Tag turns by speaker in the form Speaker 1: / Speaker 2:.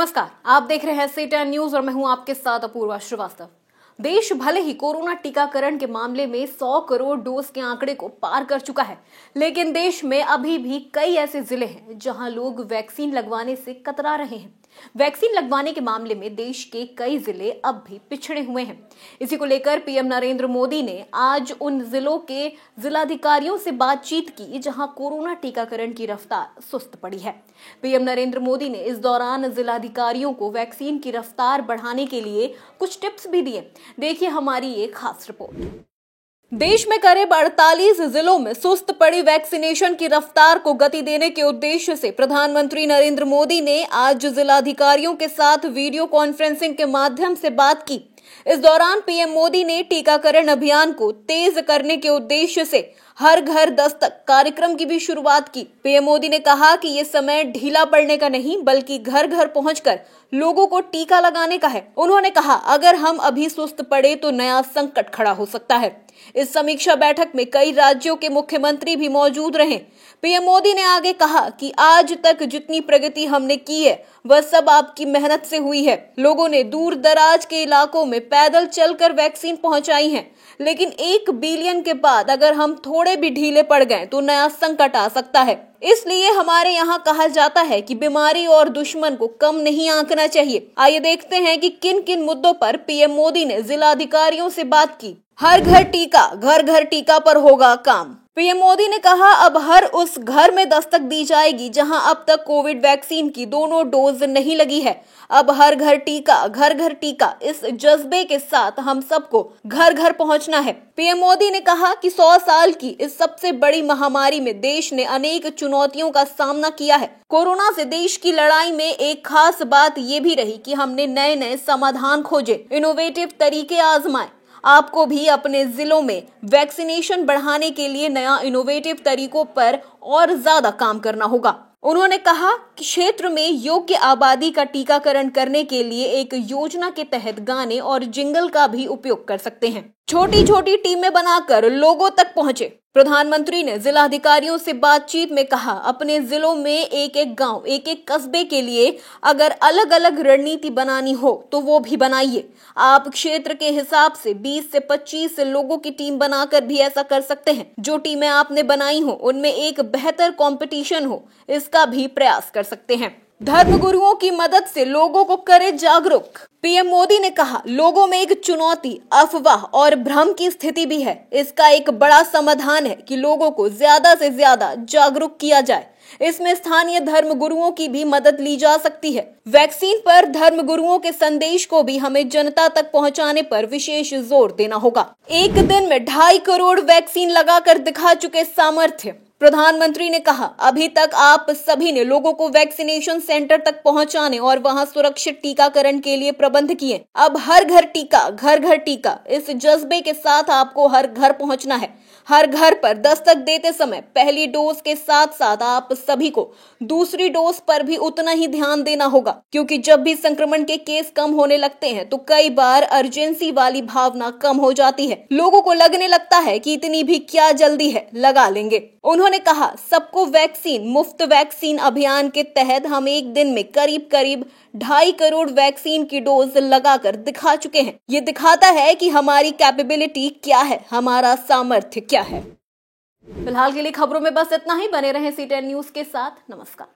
Speaker 1: नमस्कार, आप देख रहे हैं C10 न्यूज और मैं हूं आपके साथ अपूर्वा श्रीवास्तव। देश भले ही कोरोना टीकाकरण के मामले में 100 करोड़ डोज के आंकड़े को पार कर चुका है, लेकिन देश में अभी भी कई ऐसे जिले हैं जहां लोग वैक्सीन लगवाने से कतरा रहे हैं। वैक्सीन लगवाने के मामले में देश के कई जिले अब भी पिछड़े हुए हैं। इसी को लेकर पीएम नरेंद्र मोदी ने आज उन जिलों के जिलाधिकारियों से बातचीत की जहां कोरोना टीकाकरण की रफ्तार सुस्त पड़ी है। पीएम नरेंद्र मोदी ने इस दौरान जिलाधिकारियों को वैक्सीन की रफ्तार बढ़ाने के लिए कुछ टिप्स भी दिए। देखिए हमारी एक खास रिपोर्ट। देश में करीब 48 जिलों में सुस्त पड़ी वैक्सीनेशन की रफ्तार को गति देने के उद्देश्य से प्रधानमंत्री नरेंद्र मोदी ने आज जिलाधिकारियों के साथ वीडियो कॉन्फ्रेंसिंग के माध्यम से बात की। इस दौरान पीएम मोदी ने टीकाकरण अभियान को तेज करने के उद्देश्य से हर घर दस्तक कार्यक्रम की भी शुरुआत की। पीएम मोदी ने कहा कि ये समय ढीला पड़ने का नहीं बल्कि घर घर पहुंचकर लोगों को टीका लगाने का है। उन्होंने कहा, अगर हम अभी सुस्त पड़े तो नया संकट खड़ा हो सकता है। इस समीक्षा बैठक में कई राज्यों के मुख्यमंत्री भी मौजूद रहे। पीएम मोदी ने आगे कहा कि आज तक जितनी प्रगति हमने की है वह सब आपकी मेहनत से हुई है। लोगों ने दूर दराज के इलाकों में पैदल चलकर वैक्सीन पहुंचाई है, लेकिन 1 बिलियन के बाद अगर हम थोड़े भी ढीले पड़ गए तो नया संकट आ सकता है। इसलिए हमारे यहाँ कहा जाता है कि बीमारी और दुश्मन को कम नहीं आंकना चाहिए। आइए देखते हैं कि किन किन मुद्दों पर पीएम मोदी ने जिलाधिकारियों से बात की। हर घर टीका, घर घर टीका पर होगा काम। पीएम मोदी ने कहा, अब हर उस घर में दस्तक दी जाएगी जहां अब तक कोविड वैक्सीन की दोनों डोज नहीं लगी है। अब हर घर टीका, घर घर टीका, इस जज्बे के साथ हम सबको घर घर पहुंचना है। पीएम मोदी ने कहा कि 100 साल की इस सबसे बड़ी महामारी में देश ने अनेक चुनौतियों का सामना किया है। कोरोना से देश की लड़ाई में एक खास बात ये भी रही कि हमने नए नए समाधान खोजे, इनोवेटिव तरीके आजमाए। आपको भी अपने जिलों में वैक्सीनेशन बढ़ाने के लिए नया इनोवेटिव तरीकों पर और ज्यादा काम करना होगा। उन्होंने कहा कि क्षेत्र में योग्य आबादी का टीकाकरण करने के लिए एक योजना के तहत गाने और जिंगल का भी उपयोग कर सकते हैं। छोटी छोटी टीमें बनाकर लोगों तक पहुंचे। प्रधानमंत्री ने जिलाधिकारियों से बातचीत में कहा, अपने जिलों में एक एक गांव, एक एक कस्बे के लिए अगर अलग अलग रणनीति बनानी हो तो वो भी बनाइए। आप क्षेत्र के हिसाब से 20 से 25 लोगों की टीम बनाकर भी ऐसा कर सकते हैं। जो टीमें आपने बनाई हो उनमें एक बेहतर कंपटीशन हो, इसका भी प्रयास कर सकते हैं। धर्म गुरुओं की मदद से लोगों को करे जागरूक। पीएम मोदी ने कहा, लोगों में एक चुनौती, अफवाह और भ्रम की स्थिति भी है। इसका एक बड़ा समाधान है कि लोगों को ज्यादा से ज्यादा जागरूक किया जाए। इसमें स्थानीय धर्म गुरुओं की भी मदद ली जा सकती है। वैक्सीन पर धर्म गुरुओं के संदेश को भी हमें जनता तक पहुंचाने पर विशेष जोर देना होगा। एक दिन में 2.5 करोड़ वैक्सीन लगाकर दिखा चुके सामर्थ्य। प्रधानमंत्री ने कहा, अभी तक आप सभी ने लोगों को वैक्सीनेशन सेंटर तक पहुंचाने और वहां सुरक्षित टीकाकरण के लिए प्रबंध किए। अब हर घर टीका, घर घर टीका, इस जज्बे के साथ आपको हर घर पहुंचना है। हर घर पर दस्तक देते समय पहली डोज के साथ साथ आप सभी को दूसरी डोज पर भी उतना ही ध्यान देना होगा, क्योंकि जब भी संक्रमण के केस कम होने लगते हैं तो कई बार अर्जेंसी वाली भावना कम हो जाती है। लोगों को लगने लगता है कि इतनी भी क्या जल्दी है, लगा लेंगे। उन्होंने कहा, सबको वैक्सीन, मुफ्त वैक्सीन अभियान के तहत हम एक दिन में करीब 2.5 करोड़ वैक्सीन की डोज लगाकर दिखा चुके हैं। ये दिखाता है कि हमारी कैपेबिलिटी क्या है, हमारा सामर्थ्य क्या है। फिलहाल के लिए खबरों में बस इतना ही। बने रहें C10 न्यूज के साथ। नमस्कार।